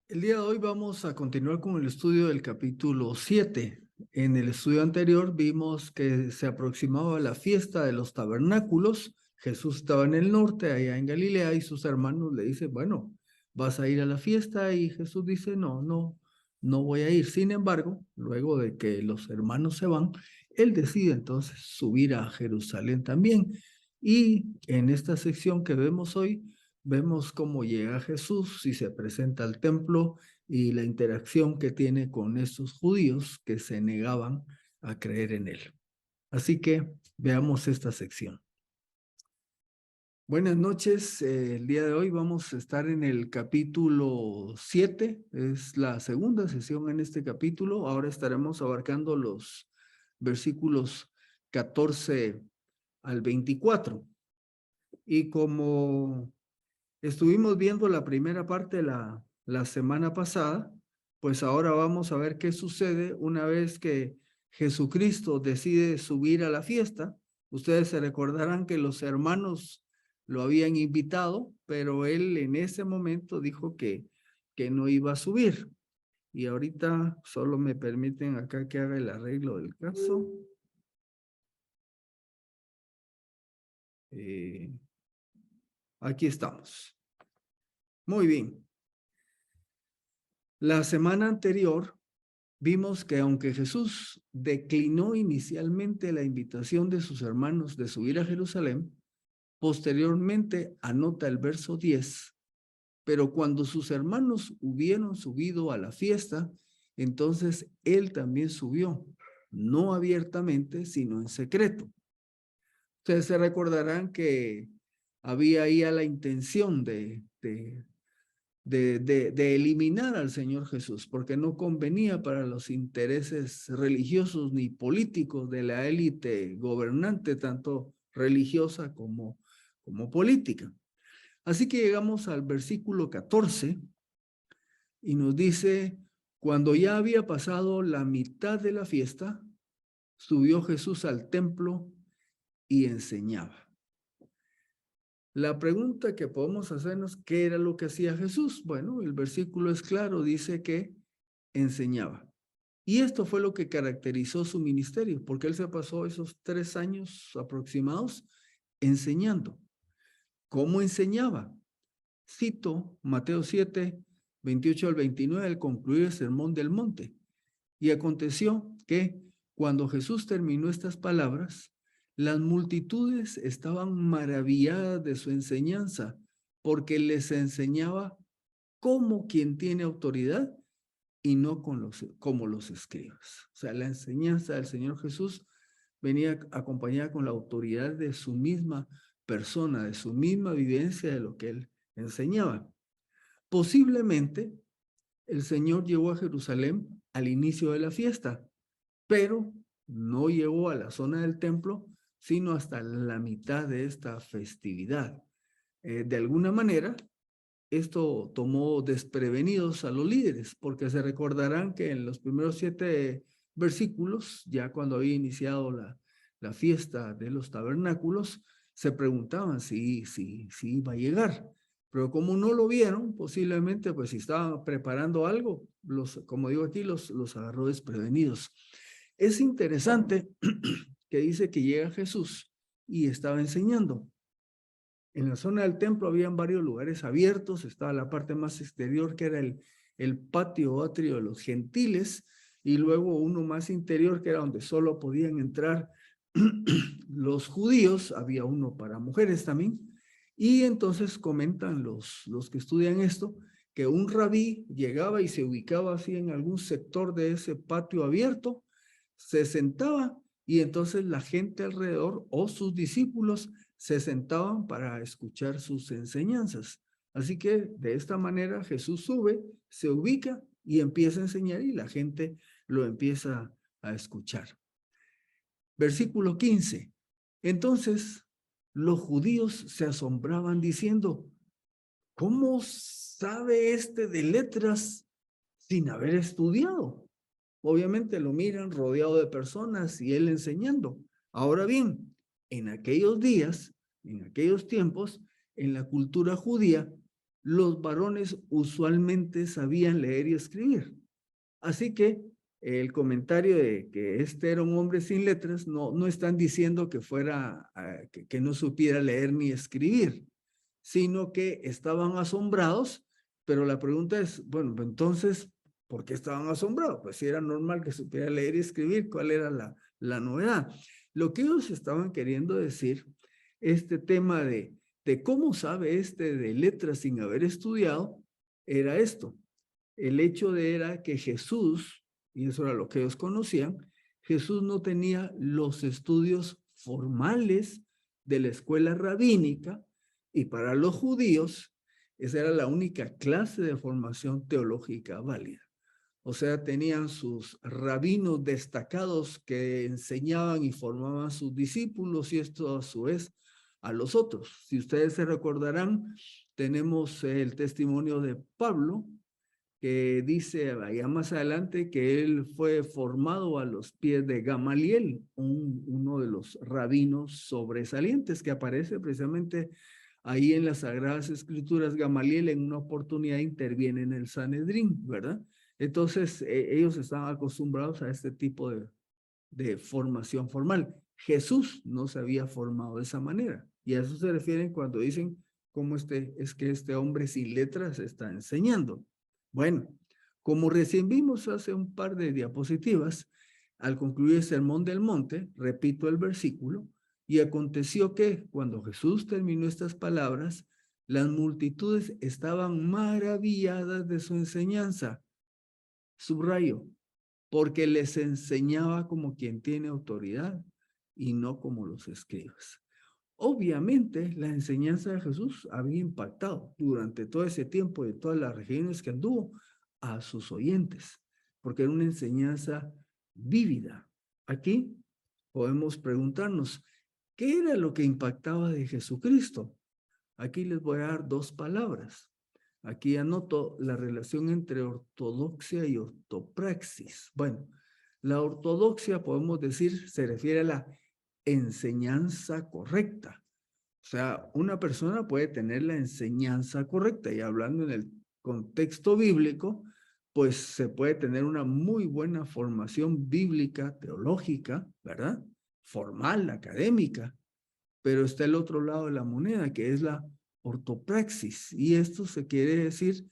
El día de hoy vamos a continuar con el estudio del capítulo 7. En el estudio anterior vimos que se aproximaba la fiesta de los tabernáculos. Jesús estaba en el norte, allá en Galilea, y sus hermanos le dicen, bueno, ¿vas a ir a la fiesta? Y Jesús dice, no voy a ir. Sin embargo, luego de que los hermanos se van, él decide entonces subir a Jerusalén también. Y en esta sección que vemos hoy, vemos cómo llega Jesús y se presenta al templo y la interacción que tiene con estos judíos que se negaban a creer en él. Así que veamos esta sección. Buenas noches. El día de hoy vamos a estar en el capítulo 7. Es la segunda sesión en este capítulo. Ahora estaremos abarcando los versículos 14 al 24. Y como estuvimos viendo la primera parte la semana pasada, pues ahora vamos a ver qué sucede una vez que Jesucristo decide subir a la fiesta. Ustedes se recordarán que los hermanos lo habían invitado, pero él en ese momento dijo que no iba a subir. Y ahorita solo me permiten acá que haga el arreglo del caso. Aquí estamos. Muy bien. La semana anterior vimos que aunque Jesús declinó inicialmente la invitación de sus hermanos de subir a Jerusalén, posteriormente anota el verso 10, pero cuando sus hermanos hubieron subido a la fiesta, entonces él también subió, no abiertamente, sino en secreto. Ustedes se recordarán que había ahí la intención de eliminar al Señor Jesús, porque no convenía para los intereses religiosos ni políticos de la élite gobernante, tanto religiosa como política. Así que llegamos al versículo 14 y nos dice, cuando ya había pasado la mitad de la fiesta, subió Jesús al templo y enseñaba. La pregunta que podemos hacernos, ¿qué era lo que hacía Jesús? Bueno, el versículo es claro, dice que enseñaba. Y esto fue lo que caracterizó su ministerio, porque él se pasó esos 3 años aproximados enseñando. ¿Cómo enseñaba? Cito Mateo 7, 28 al 29, al concluir el Sermón del Monte. Y aconteció que cuando Jesús terminó estas palabras, las multitudes estaban maravilladas de su enseñanza, porque les enseñaba como quien tiene autoridad y no como los escribas. O sea, la enseñanza del Señor Jesús venía acompañada con la autoridad de su misma persona, de su misma vivencia de lo que él enseñaba. Posiblemente el Señor llegó a Jerusalén al inicio de la fiesta, pero no llegó a la zona del templo, sino hasta la mitad de esta festividad. De alguna manera, esto tomó desprevenidos a los líderes, porque se recordarán que en los primeros 7 versículos, ya cuando había iniciado la fiesta de los tabernáculos, se preguntaban si iba a llegar. Pero como no lo vieron, posiblemente, pues si estaban preparando algo, como digo aquí, los agarró desprevenidos. Es interesante que dice que llega Jesús y estaba enseñando. En la zona del templo habían varios lugares abiertos, estaba la parte más exterior que era el patio atrio de los gentiles, y luego uno más interior que era donde solo podían entrar los judíos, había uno para mujeres también, y entonces comentan los que estudian esto, que un rabí llegaba y se ubicaba así en algún sector de ese patio abierto, se sentaba y entonces la gente alrededor o sus discípulos se sentaban para escuchar sus enseñanzas. Así que de esta manera Jesús sube, se ubica y empieza a enseñar y la gente lo empieza a escuchar. Versículo 15. Entonces los judíos se asombraban diciendo, ¿cómo sabe este de letras sin haber estudiado? Obviamente lo miran rodeado de personas y él enseñando. Ahora bien, en aquellos días, en aquellos tiempos, en la cultura judía, los varones usualmente sabían leer y escribir. Así que el comentario de que este era un hombre sin letras no están diciendo que fuera, que no supiera leer ni escribir, sino que estaban asombrados, pero la pregunta es, bueno, entonces, ¿por qué estaban asombrados? Pues si era normal que supiera leer y escribir, ¿cuál era la novedad? Lo que ellos estaban queriendo decir, este tema de cómo sabe este de letras sin haber estudiado, era esto. El hecho era que Jesús, y eso era lo que ellos conocían, Jesús no tenía los estudios formales de la escuela rabínica, y para los judíos esa era la única clase de formación teológica válida. O sea, tenían sus rabinos destacados que enseñaban y formaban sus discípulos, y esto a su vez a los otros. Si ustedes se recordarán, tenemos el testimonio de Pablo, que dice allá más adelante que él fue formado a los pies de Gamaliel, uno de los rabinos sobresalientes que aparece precisamente ahí en las Sagradas Escrituras. Gamaliel en una oportunidad interviene en el Sanedrín, ¿verdad? Entonces ellos estaban acostumbrados a este tipo de formación formal. Jesús no se había formado de esa manera, y a eso se refieren cuando dicen cómo es que este hombre sin letras está enseñando. Bueno, como recién vimos hace un par de diapositivas, al concluir el Sermón del Monte, repito el versículo, y aconteció que cuando Jesús terminó estas palabras, las multitudes estaban maravilladas de su enseñanza. Subrayo, porque les enseñaba como quien tiene autoridad y no como los escribas. Obviamente, la enseñanza de Jesús había impactado durante todo ese tiempo y todas las regiones que anduvo a sus oyentes, porque era una enseñanza vívida. Aquí podemos preguntarnos, ¿qué era lo que impactaba de Jesucristo? Aquí les voy a dar dos palabras. Aquí anoto la relación entre ortodoxia y ortopraxis. Bueno, la ortodoxia, podemos decir, se refiere a la enseñanza correcta. O sea, una persona puede tener la enseñanza correcta, y hablando en el contexto bíblico, pues se puede tener una muy buena formación bíblica, teológica, ¿verdad? Formal, académica, pero está el otro lado de la moneda, que es la ortopraxis, y esto se quiere decir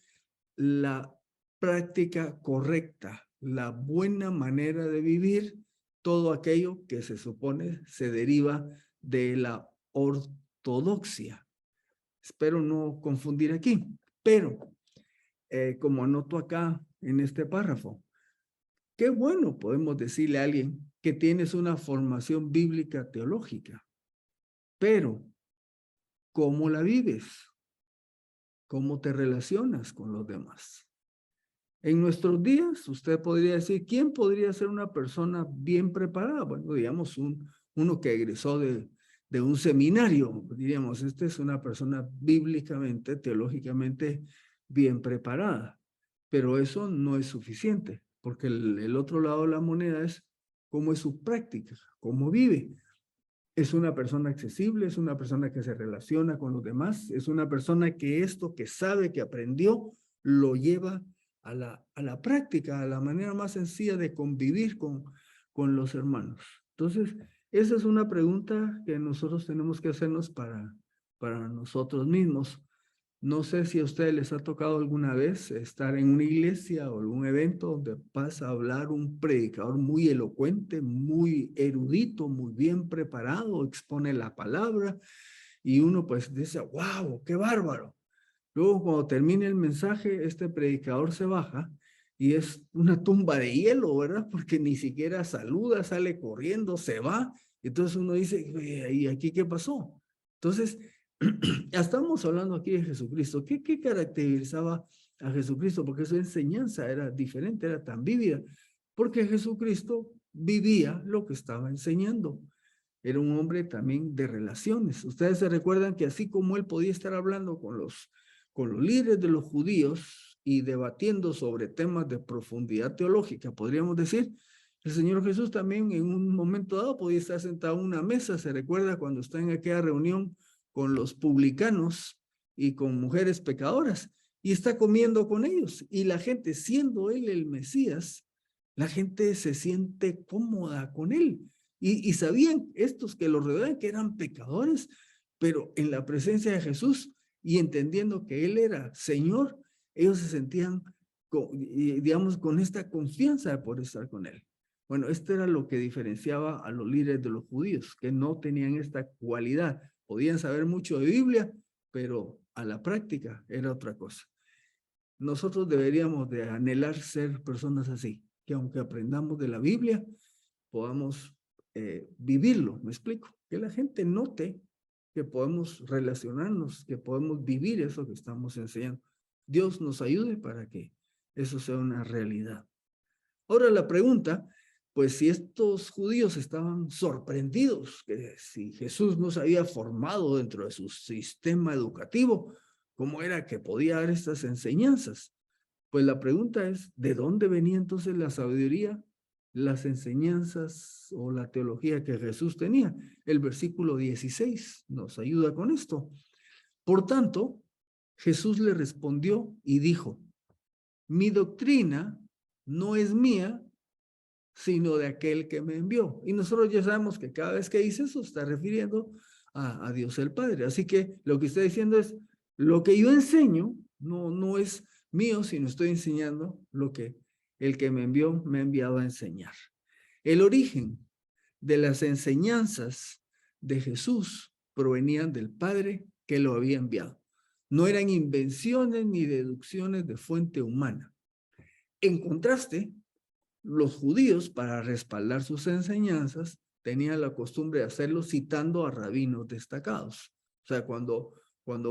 la práctica correcta, la buena manera de vivir todo aquello que se supone se deriva de la ortodoxia. Espero no confundir aquí, pero como anoto acá en este párrafo, qué bueno podemos decirle a alguien que tienes una formación bíblica teológica, pero ¿cómo la vives? ¿Cómo te relacionas con los demás? En nuestros días, usted podría decir, ¿quién podría ser una persona bien preparada? Bueno, digamos, uno que egresó de un seminario, diríamos, esta es una persona bíblicamente, teológicamente bien preparada. Pero eso no es suficiente, porque el otro lado de la moneda es cómo es su práctica, cómo vive. Es una persona accesible, es una persona que se relaciona con los demás, es una persona que esto que sabe, que aprendió, lo lleva a la práctica, a la manera más sencilla de convivir con los hermanos. Entonces, esa es una pregunta que nosotros tenemos que hacernos para nosotros mismos. No sé si a ustedes les ha tocado alguna vez estar en una iglesia o algún evento donde pasa a hablar un predicador muy elocuente, muy erudito, muy bien preparado, expone la palabra, y uno pues dice, wow, qué bárbaro. Luego cuando termina el mensaje, este predicador se baja y es una tumba de hielo, ¿verdad? Porque ni siquiera saluda, sale corriendo, se va. Entonces uno dice, ¿y aquí qué pasó? Entonces, ya estamos hablando aquí de Jesucristo. ¿Qué caracterizaba a Jesucristo? Porque su enseñanza era diferente, era tan vívida, porque Jesucristo vivía lo que estaba enseñando. Era un hombre también de relaciones. Ustedes se recuerdan que así como él podía estar hablando con los líderes de los judíos y debatiendo sobre temas de profundidad teológica, podríamos decir, el Señor Jesús también en un momento dado podía estar sentado en una mesa. Se recuerda cuando está en aquella reunión con los publicanos, y con mujeres pecadoras, y está comiendo con ellos. Y la gente, siendo él el Mesías, la gente se siente cómoda con él. Y sabían estos que lo rodeaban que eran pecadores, pero en la presencia de Jesús y entendiendo que él era Señor, ellos se sentían, digamos, con esta confianza de poder estar con él. Bueno, esto era lo que diferenciaba a los líderes de los judíos, que no tenían esta cualidad. Podían saber mucho de Biblia, pero a la práctica era otra cosa. Nosotros deberíamos de anhelar ser personas así, que aunque aprendamos de la Biblia, podamos vivirlo, ¿me explico? Que la gente note que podemos relacionarnos, que podemos vivir eso que estamos enseñando. Dios nos ayude para que eso sea una realidad. Ahora la pregunta, pues si estos judíos estaban sorprendidos, que si Jesús no se había formado dentro de su sistema educativo, ¿cómo era que podía dar estas enseñanzas? Pues la pregunta es, ¿de dónde venía entonces la sabiduría, las enseñanzas o la teología que Jesús tenía? El versículo 16 nos ayuda con esto. Por tanto, Jesús le respondió y dijo, mi doctrina no es mía, sino de aquel que me envió. Y nosotros ya sabemos que cada vez que dice eso está refiriendo a Dios el Padre. Así que lo que está diciendo es, lo que yo enseño no es mío, sino estoy enseñando lo que el que me envió me ha enviado a enseñar. El origen de las enseñanzas de Jesús provenían del Padre que lo había enviado. No eran invenciones ni deducciones de fuente humana. En contraste, los judíos, para respaldar sus enseñanzas, tenían la costumbre de hacerlo citando a rabinos destacados. O sea, cuando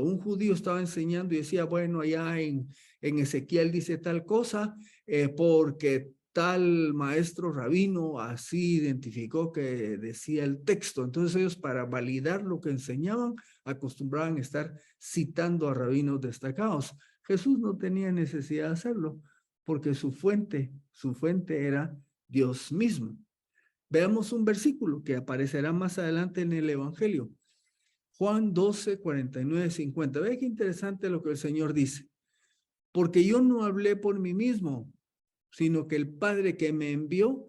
un judío estaba enseñando y decía, bueno, allá en Ezequiel dice tal cosa, porque tal maestro rabino así identificó que decía el texto. Entonces ellos, para validar lo que enseñaban, acostumbraban a estar citando a rabinos destacados. Jesús no tenía necesidad de hacerlo, porque su fuente era Dios mismo. Veamos un versículo que aparecerá más adelante en el Evangelio. Juan 12, 49, 50. Ve qué interesante lo que el Señor dice. Porque yo no hablé por mí mismo, sino que el Padre que me envió,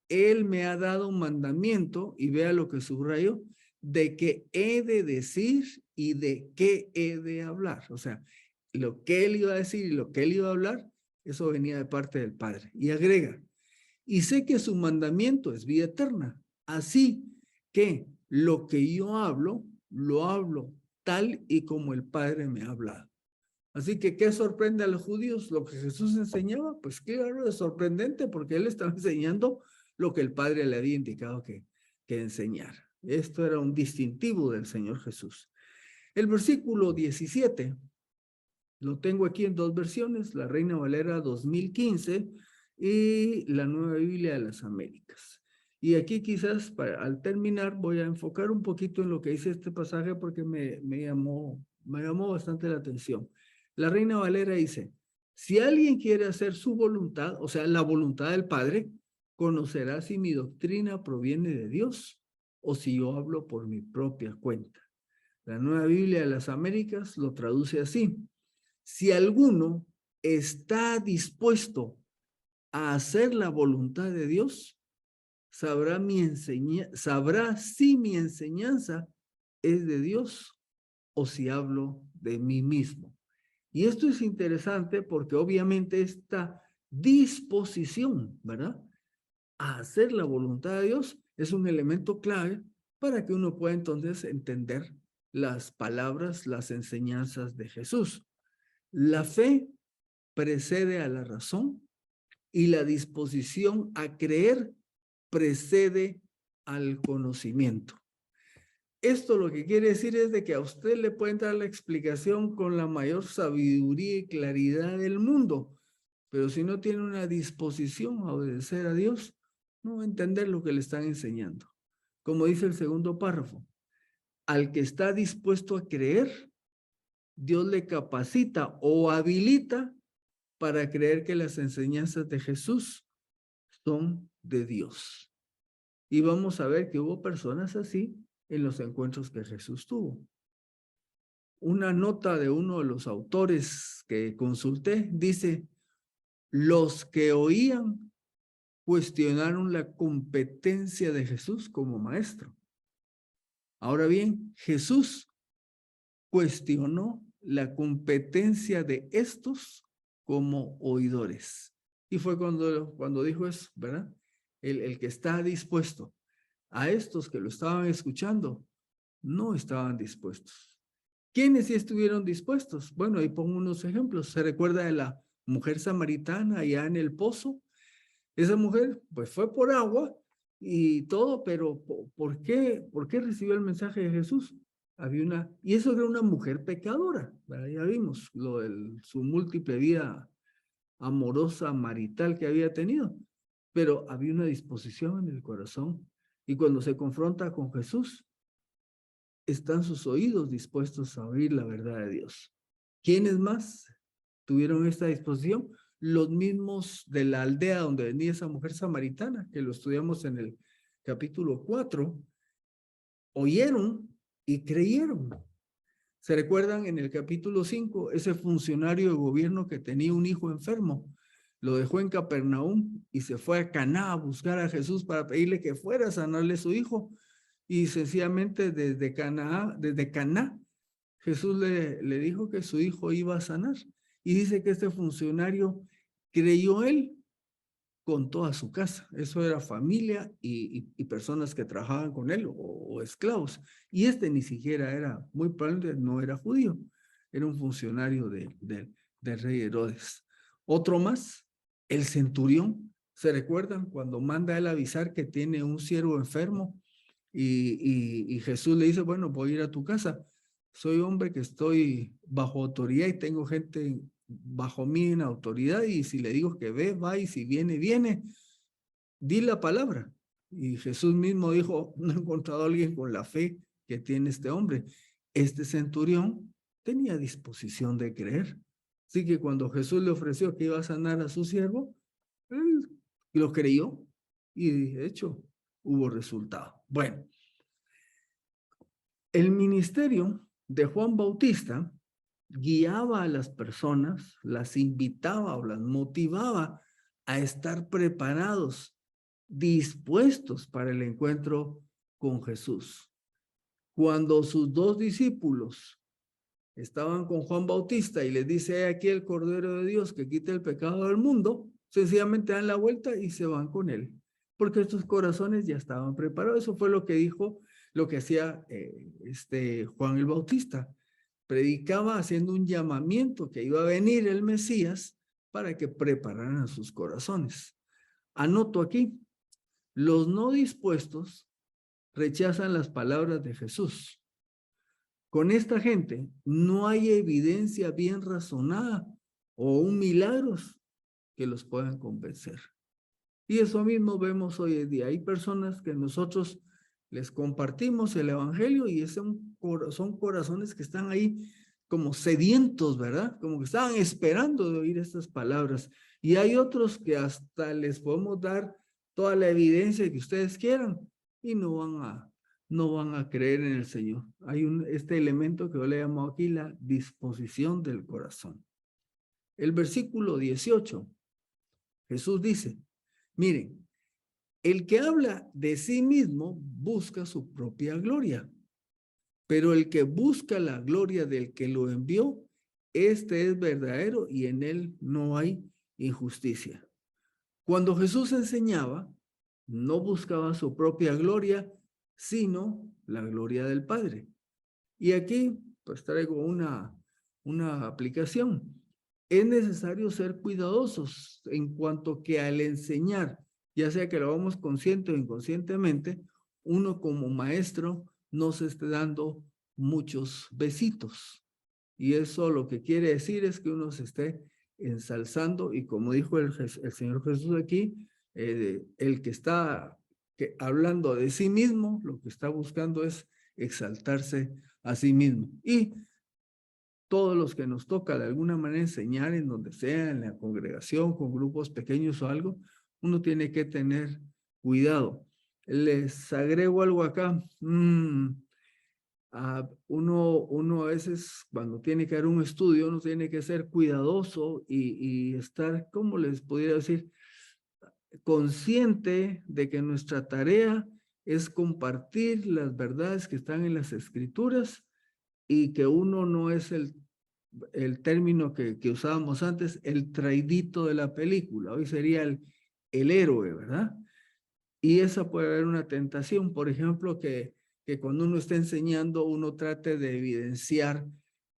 Él me ha dado un mandamiento, y vea lo que subrayo, de que he de decir y de qué he de hablar. O sea, lo que Él iba a decir y lo que Él iba a hablar, eso venía de parte del Padre. Y agrega, y sé que su mandamiento es vida eterna. Así que lo que yo hablo, lo hablo tal y como el Padre me ha hablado. Así que, ¿qué sorprende a los judíos? Lo que Jesús enseñaba, pues claro, es sorprendente porque él estaba enseñando lo que el Padre le había indicado que enseñara. Esto era un distintivo del Señor Jesús. El versículo 17, lo tengo aquí en dos versiones, la Reina Valera 2015 y la Nueva Biblia de las Américas. Y aquí quizás al terminar voy a enfocar un poquito en lo que dice este pasaje porque me llamó bastante la atención. La Reina Valera dice, si alguien quiere hacer su voluntad, o sea, la voluntad del Padre, conocerá si mi doctrina proviene de Dios o si yo hablo por mi propia cuenta. La Nueva Biblia de las Américas lo traduce así. Si alguno está dispuesto a hacer la voluntad de Dios, sabrá si mi enseñanza es de Dios o si hablo de mí mismo. Y esto es interesante porque obviamente esta disposición, ¿verdad?, a hacer la voluntad de Dios es un elemento clave para que uno pueda entonces entender las palabras, las enseñanzas de Jesús. La fe precede a la razón y la disposición a creer precede al conocimiento. Esto lo que quiere decir es de que a usted le pueden dar la explicación con la mayor sabiduría y claridad del mundo, pero si no tiene una disposición a obedecer a Dios, no va a entender lo que le están enseñando. Como dice el segundo párrafo, al que está dispuesto a creer, Dios le capacita o habilita para creer que las enseñanzas de Jesús son de Dios. Y vamos a ver que hubo personas así en los encuentros que Jesús tuvo. una nota de uno de los autores que consulté, dice, los que oían cuestionaron la competencia de Jesús como maestro. Ahora bien, Jesús cuestionó la competencia de estos como oidores. Y fue cuando dijo eso, ¿verdad? El que está dispuesto. A estos que lo estaban escuchando, no estaban dispuestos. ¿Quiénes sí estuvieron dispuestos? Bueno, ahí pongo unos ejemplos. ¿Se recuerda de la mujer samaritana allá en el pozo? Esa mujer, pues fue por agua y todo, pero ¿por qué? ¿Por qué recibió el mensaje de Jesús? Y eso era una mujer pecadora, ¿verdad? Ya vimos su múltiple vida amorosa, marital que había tenido, pero había una disposición en el corazón. Y cuando se confronta con Jesús, están sus oídos dispuestos a oír la verdad de Dios. ¿Quiénes más tuvieron esta disposición? Los mismos de la aldea donde venía esa mujer samaritana, que lo estudiamos en el capítulo 4, oyeron y creyeron. ¿Se recuerdan en el capítulo 5? Ese funcionario de gobierno que tenía un hijo enfermo, lo dejó en Capernaum y se fue a Caná a buscar a Jesús para pedirle que fuera a sanarle a su hijo. Y sencillamente desde Caná, Jesús le dijo que su hijo iba a sanar. Y dice que este funcionario creyó él con toda su casa. Eso era familia y personas que trabajaban con él o esclavos. Y este ni siquiera era, muy probablemente no era judío, era un funcionario del rey Herodes. Otro más, el centurión. ¿Se recuerdan cuando manda él avisar que tiene un siervo enfermo? Y Jesús le dice, bueno, voy a ir a tu casa. Soy hombre que estoy bajo autoridad y tengo gente bajo mí en autoridad, y si le digo que ve, va, y si viene, viene. Di la palabra. Y Jesús mismo dijo, no he encontrado a alguien con la fe que tiene este hombre. Este centurión tenía disposición de creer. Así que cuando Jesús le ofreció que iba a sanar a su siervo, él lo creyó y de hecho hubo resultado. Bueno, el ministerio de Juan Bautista guiaba a las personas, las invitaba o las motivaba a estar preparados, dispuestos para el encuentro con Jesús. Cuando sus dos discípulos estaban con Juan Bautista y les dice, aquí el Cordero de Dios que quita el pecado del mundo, sencillamente dan la vuelta y se van con él, porque estos corazones ya estaban preparados. Eso fue lo que dijo, lo que hacía Juan el Bautista. Predicaba haciendo un llamamiento que iba a venir el Mesías para que prepararan sus corazones. Anoto aquí, los no dispuestos rechazan las palabras de Jesús. Con esta gente no hay evidencia bien razonada o un milagros que los puedan convencer. Y eso mismo vemos hoy en día. Hay personas que nosotros les compartimos el evangelio y son corazones que están ahí como sedientos, ¿verdad? Como que estaban esperando de oír estas palabras. Y hay otros que hasta les podemos dar toda la evidencia que ustedes quieran y no van a creer en el Señor. Hay este elemento que yo le llamo aquí la disposición del corazón. El versículo 18, Jesús dice, miren, el que habla de sí mismo busca su propia gloria, pero el que busca la gloria del que lo envió, este es verdadero y en él no hay injusticia. Cuando Jesús enseñaba, no buscaba su propia gloria, sino la gloria del Padre. Y aquí pues traigo una aplicación. Es necesario ser cuidadosos en cuanto que al enseñar, ya sea que lo hagamos consciente o inconscientemente, uno como maestro no se esté dando muchos besitos. Y eso lo que quiere decir es que uno se esté ensalzando, y como dijo el Señor Jesús aquí, el que está hablando de sí mismo, lo que está buscando es exaltarse a sí mismo. Y todos los que nos toca de alguna manera enseñar en donde sea, en la congregación, con grupos pequeños o algo, uno tiene que tener cuidado. Les agrego algo acá. Uno a veces cuando tiene que dar un estudio, uno tiene que ser cuidadoso y estar, ¿cómo les pudiera decir? Consciente de que nuestra tarea es compartir las verdades que están en las escrituras y que uno no es el término que usábamos antes, el traidito de la película. Hoy sería el héroe, ¿verdad? Y esa puede haber una tentación, por ejemplo, que cuando uno está enseñando, uno trate de evidenciar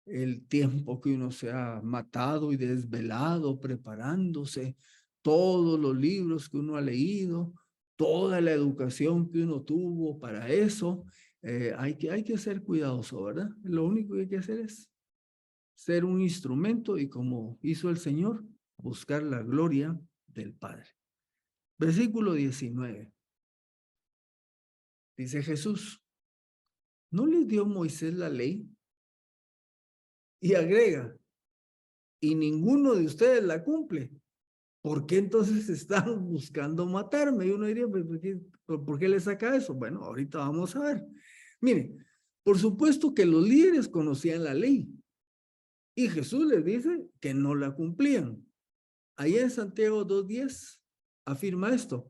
el tiempo que uno se ha matado y desvelado, preparándose, todos los libros que uno ha leído, toda la educación que uno tuvo para eso. Hay que ser cuidadoso, ¿verdad? Lo único que hay que hacer es ser un instrumento y como hizo el Señor, buscar la gloria del Padre. Versículo 19. Dice Jesús, ¿no les dio Moisés la ley? Y agrega, y ninguno de ustedes la cumple. ¿Por qué entonces están buscando matarme? Y uno diría, ¿por qué le saca eso? Bueno, ahorita vamos a ver. Miren, por supuesto que los líderes conocían la ley y Jesús les dice que no la cumplían. Ahí en Santiago 2:10 afirma esto,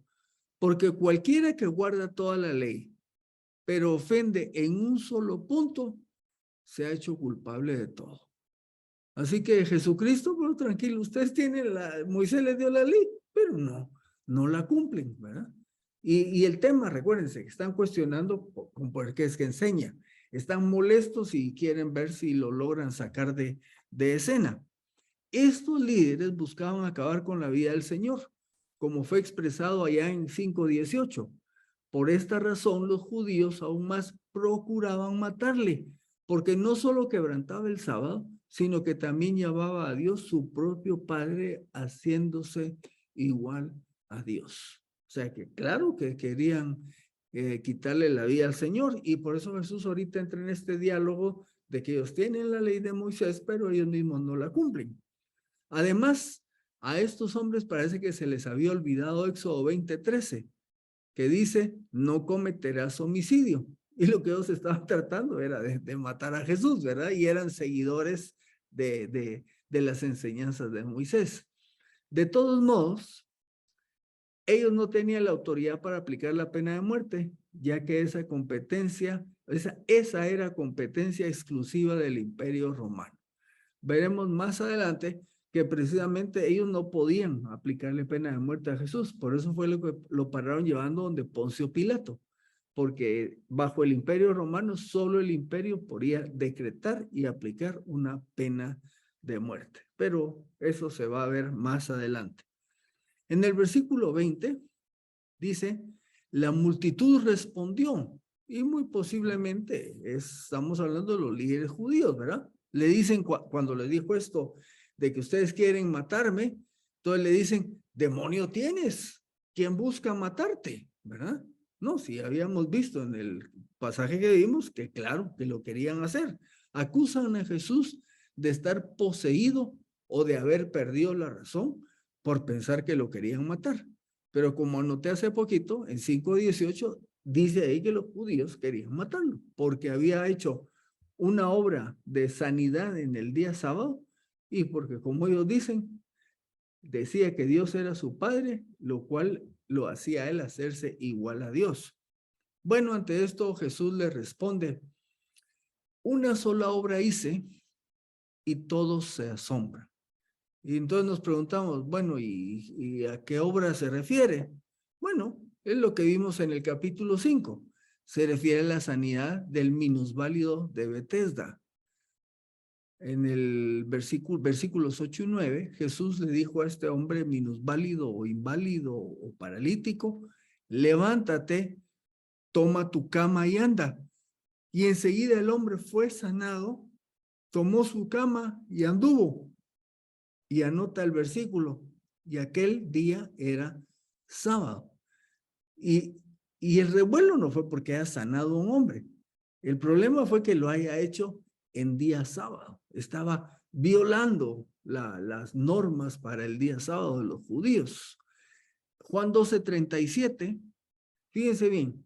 porque cualquiera que guarda toda la ley, pero ofende en un solo punto, se ha hecho culpable de todo. Así que Jesucristo, pero tranquilo, ustedes tienen Moisés les dio la ley, pero no la cumplen, ¿verdad? Y el tema, recuérdense, que están cuestionando por qué es que enseña. Están molestos y quieren ver si lo logran sacar de escena. Estos líderes buscaban acabar con la vida del Señor, como fue expresado allá en 5:18. Por esta razón, los judíos aún más procuraban matarle, porque no solo quebrantaba el sábado, sino que también llamaba a Dios su propio Padre, haciéndose igual a Dios. O sea que claro que querían quitarle la vida al Señor, y por eso Jesús ahorita entra en este diálogo de que ellos tienen la ley de Moisés, pero ellos mismos no la cumplen. Además, a estos hombres parece que se les había olvidado Éxodo 20:13, que dice, no cometerás homicidio. Y lo que ellos estaban tratando era de matar a Jesús, ¿verdad? Y eran seguidores de las enseñanzas de Moisés. De todos modos, ellos no tenían la autoridad para aplicar la pena de muerte, ya que esa competencia, esa era competencia exclusiva del Imperio Romano. Veremos más adelante que precisamente ellos no podían aplicarle pena de muerte a Jesús. Por eso fue lo que lo pararon llevando donde Poncio Pilato, porque bajo el Imperio Romano solo el imperio podía decretar y aplicar una pena de muerte. Pero eso se va a ver más adelante. En el versículo 20 dice, la multitud respondió, y muy posiblemente estamos hablando de los líderes judíos, ¿verdad? Le dicen, cuando le dijo esto, de que ustedes quieren matarme, entonces le dicen, demonio tienes, ¿quién busca matarte? ¿Verdad? No, si habíamos visto en el pasaje que vimos que claro, que lo querían hacer. Acusan a Jesús de estar poseído o de haber perdido la razón por pensar que lo querían matar. Pero como anoté hace poquito, en 5:18, dice ahí que los judíos querían matarlo, porque había hecho una obra de sanidad en el día sábado, y porque como ellos dicen, decía que Dios era su padre, lo cual lo hacía a él hacerse igual a Dios. Bueno, ante esto Jesús le responde, una sola obra hice y todos se asombran. Y entonces nos preguntamos, bueno, ¿y a qué obra se refiere? Bueno, es lo que vimos en el capítulo 5. Se refiere a la sanidad del minusválido de Betesda. En el versículos 8 y 9, Jesús le dijo a este hombre minusválido o inválido o paralítico, levántate, toma tu cama y anda. Y enseguida el hombre fue sanado, tomó su cama y anduvo. Y anota el versículo, y aquel día era sábado. Y el revuelo no fue porque haya sanado a un hombre. El problema fue que lo haya hecho en día sábado. Estaba violando las normas para el día sábado de los judíos. Juan 12:37, fíjense bien,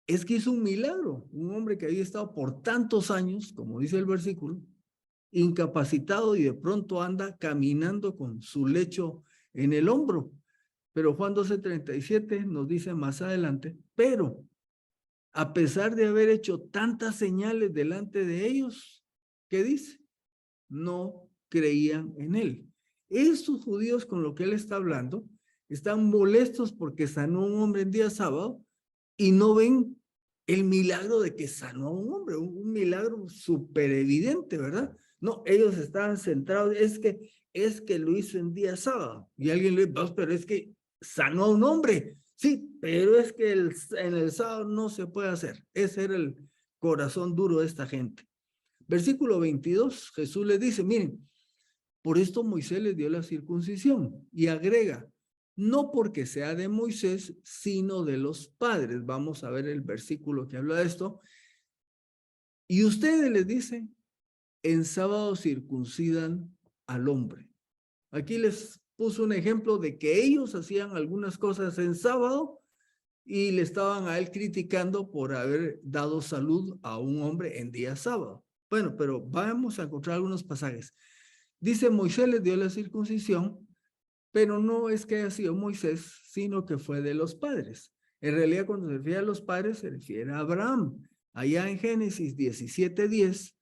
es que hizo un milagro. Un hombre que había estado por tantos años, como dice el versículo, incapacitado y de pronto anda caminando con su lecho en el hombro. Pero Juan 12:37 nos dice más adelante, pero a pesar de haber hecho tantas señales delante de ellos, ¿qué dice? No creían en él. Estos judíos con lo que él está hablando están molestos porque sanó a un hombre en día sábado y no ven el milagro de que sanó a un hombre, un milagro súper evidente, ¿verdad? No, ellos estaban centrados, es que lo hizo en día sábado. Y alguien le dice, pero es que sanó a un hombre. Sí, pero es que en el sábado no se puede hacer. Ese era el corazón duro de esta gente. Versículo 22, Jesús les dice, miren, por esto Moisés les dio la circuncisión y agrega, no porque sea de Moisés, sino de los padres. Vamos a ver el versículo que habla de esto. Y ustedes les dicen, en sábado circuncidan al hombre. Aquí les puso un ejemplo de que ellos hacían algunas cosas en sábado y le estaban a él criticando por haber dado salud a un hombre en día sábado. Bueno, pero vamos a encontrar algunos pasajes. Dice, Moisés les dio la circuncisión, pero no es que haya sido Moisés, sino que fue de los padres. En realidad, cuando se refiere a los padres, se refiere a Abraham. Allá en Génesis 17:10,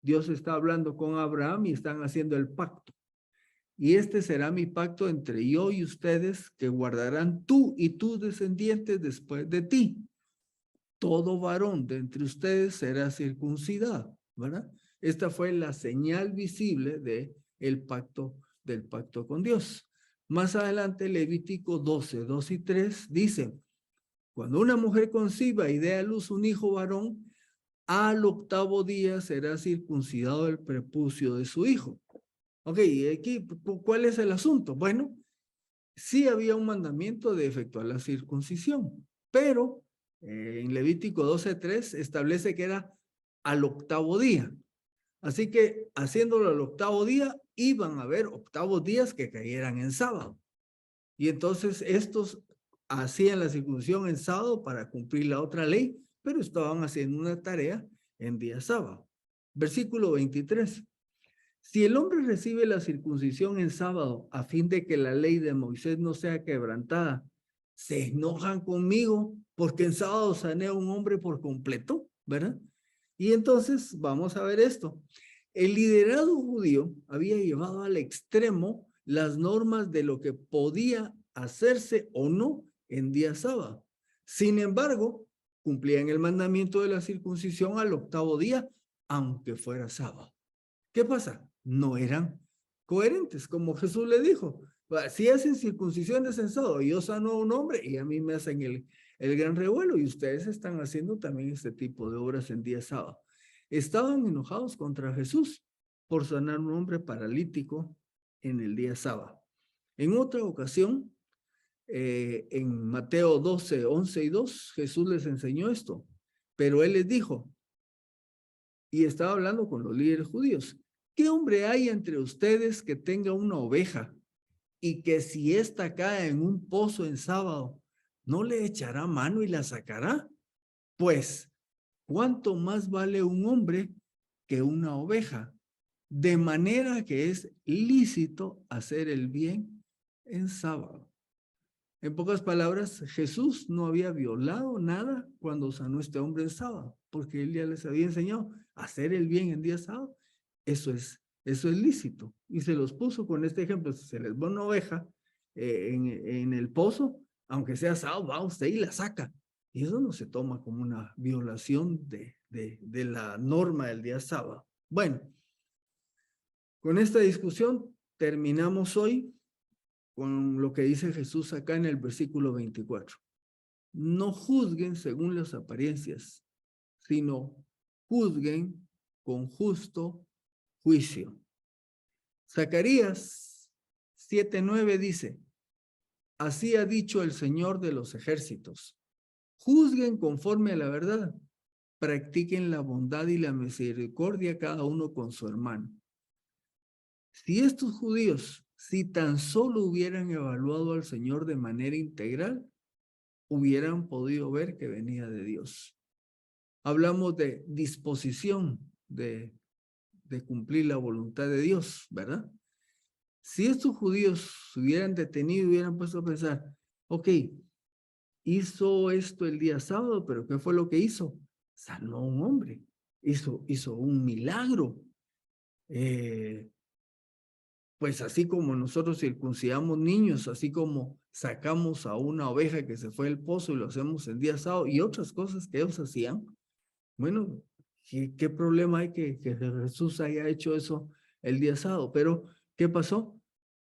Dios está hablando con Abraham y están haciendo el pacto. Y este será mi pacto entre yo y ustedes, que guardarán tú y tus descendientes después de ti. Todo varón de entre ustedes será circuncidado, ¿verdad? Esta fue la señal visible del pacto con Dios. Más adelante, Levítico 12:2 y 3 dice, cuando una mujer conciba y dé a luz un hijo varón, al octavo día será circuncidado el prepucio de su hijo. Ok, y aquí, ¿cuál es el asunto? Bueno, sí había un mandamiento de efectuar la circuncisión, pero en Levítico 12:3 establece que era al octavo día. Así que haciéndolo al octavo día, iban a haber octavos días que cayeran en sábado. Y entonces estos hacían la circuncisión en sábado para cumplir la otra ley, pero estaban haciendo una tarea en día sábado. Versículo 23. Si el hombre recibe la circuncisión en sábado a fin de que la ley de Moisés no sea quebrantada, ¿se enojan conmigo porque en sábado sané a un hombre por completo? ¿Verdad? Y entonces vamos a ver esto. El liderazgo judío había llevado al extremo las normas de lo que podía hacerse o no en día sábado. Sin embargo, cumplían el mandamiento de la circuncisión al octavo día, aunque fuera sábado. ¿Qué pasa? No eran coherentes, como Jesús le dijo. Si hacen circuncisiones en sábado, yo sano a un hombre y a mí me hacen el gran revuelo y ustedes están haciendo también este tipo de obras en día sábado. Estaban enojados contra Jesús por sanar a un hombre paralítico en el día sábado. En otra ocasión, en Mateo 12:11 y 2, Jesús les enseñó esto, pero él les dijo, y estaba hablando con los líderes judíos, ¿qué hombre hay entre ustedes que tenga una oveja y que si ésta cae en un pozo en sábado, no le echará mano y la sacará? Pues, ¿cuánto más vale un hombre que una oveja? De manera que es lícito hacer el bien en sábado. En pocas palabras, Jesús no había violado nada cuando sanó a este hombre en sábado, porque él ya les había enseñado a hacer el bien en día sábado. Eso es lícito. Y se los puso con este ejemplo. Si se les va una oveja en el pozo, aunque sea sábado, va usted y la saca. Y eso no se toma como una violación de la norma del día sábado. Bueno, con esta discusión terminamos hoy con lo que dice Jesús acá en el versículo 24. No juzguen según las apariencias, sino juzguen con justo juicio. Zacarías 7:9 dice, así ha dicho el Señor de los ejércitos, juzguen conforme a la verdad, practiquen la bondad y la misericordia cada uno con su hermano. Si estos judíos, si tan solo hubieran evaluado al Señor de manera integral, hubieran podido ver que venía de Dios. Hablamos de disposición de cumplir la voluntad de Dios, ¿verdad? Si estos judíos se hubieran detenido, hubieran puesto a pensar, ok, hizo esto el día sábado, pero ¿qué fue lo que hizo? Sanó a un hombre, hizo un milagro. Pues así como nosotros circuncidamos niños, así como sacamos a una oveja que se fue del pozo y lo hacemos el día sábado y otras cosas que ellos hacían, bueno, ¿qué problema hay que Jesús haya hecho eso el día sábado? Pero, ¿qué pasó?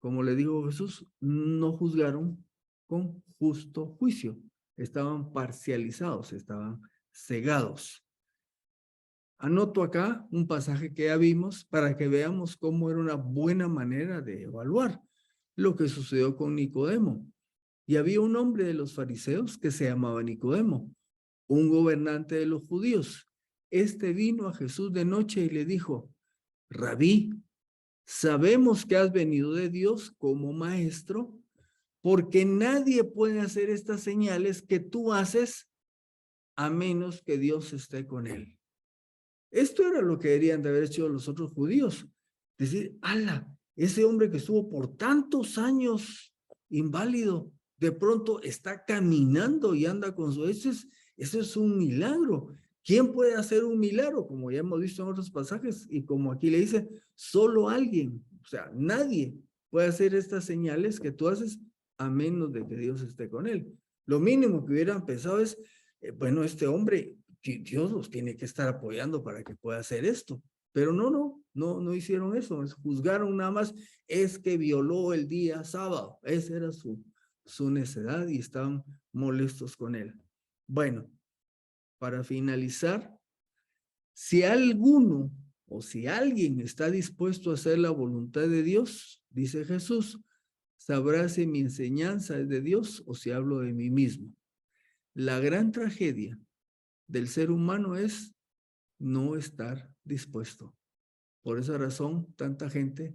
Como le dijo Jesús, no juzgaron con justo juicio. Estaban parcializados, estaban cegados. Anoto acá un pasaje que ya vimos para que veamos cómo era una buena manera de evaluar lo que sucedió con Nicodemo. Y había un hombre de los fariseos que se llamaba Nicodemo, un gobernante de los judíos. Este vino a Jesús de noche y le dijo, Rabí, sabemos que has venido de Dios como maestro, porque nadie puede hacer estas señales que tú haces a menos que Dios esté con él. Esto era lo que deberían de haber hecho los otros judíos. Decir, ala, ese hombre que estuvo por tantos años inválido, de pronto está caminando y anda con su... Eso es un milagro. ¿Quién puede hacer un milagro? Como ya hemos visto en otros pasajes y como aquí le dice, solo alguien, o sea, nadie puede hacer estas señales que tú haces a menos de que Dios esté con él. Lo mínimo que hubieran pensado es, bueno, este hombre, Dios los tiene que estar apoyando para que pueda hacer esto. Pero no hicieron eso, juzgaron nada más, es que violó el día sábado, esa era su necedad y estaban molestos con él. Bueno, para finalizar, si alguno o si alguien está dispuesto a hacer la voluntad de Dios, dice Jesús, sabrá si mi enseñanza es de Dios o si hablo de mí mismo. La gran tragedia del ser humano es no estar dispuesto. Por esa razón, tanta gente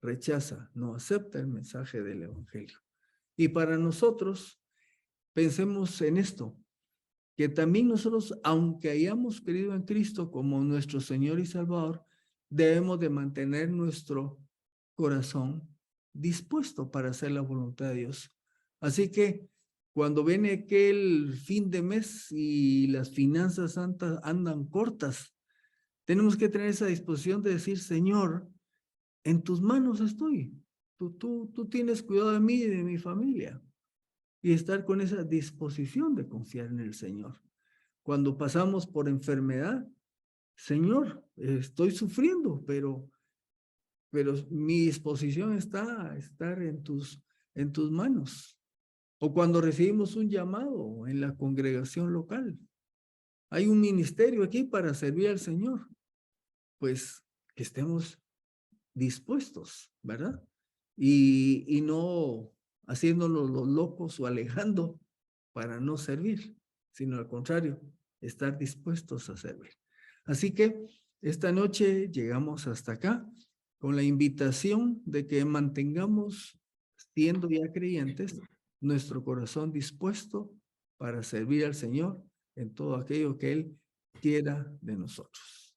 rechaza, no acepta el mensaje del Evangelio. Y para nosotros, pensemos en esto, que también nosotros, aunque hayamos creído en Cristo como nuestro Señor y Salvador, debemos de mantener nuestro corazón dispuesto para hacer la voluntad de Dios. Así que cuando viene aquel fin de mes y las finanzas andan cortas, tenemos que tener esa disposición de decir, Señor, en tus manos estoy. Tú tienes cuidado de mí y de mi familia. Y estar con esa disposición de confiar en el Señor. Cuando pasamos por enfermedad, Señor, estoy sufriendo, pero mi disposición está a estar en tus manos. O cuando recibimos un llamado en la congregación local. Hay un ministerio aquí para servir al Señor. Pues que estemos dispuestos, ¿verdad? Y no haciéndonos los locos o alejando para no servir, sino al contrario, estar dispuestos a servir. Así que esta noche llegamos hasta acá con la invitación de que mantengamos, siendo ya creyentes, nuestro corazón dispuesto para servir al Señor en todo aquello que Él quiera de nosotros.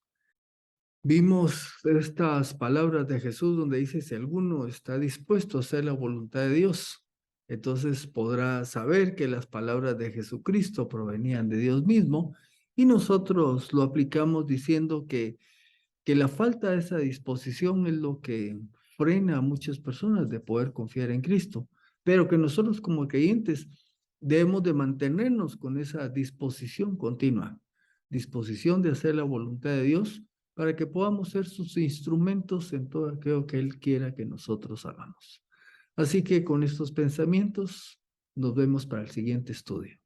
Vimos estas palabras de Jesús donde dice, si alguno está dispuesto a hacer la voluntad de Dios, entonces podrá saber que las palabras de Jesucristo provenían de Dios mismo y nosotros lo aplicamos diciendo que la falta de esa disposición es lo que frena a muchas personas de poder confiar en Cristo, pero que nosotros como creyentes debemos de mantenernos con esa disposición continua, disposición de hacer la voluntad de Dios para que podamos ser sus instrumentos en todo aquello que Él quiera que nosotros hagamos. Así que con estos pensamientos nos vemos para el siguiente estudio.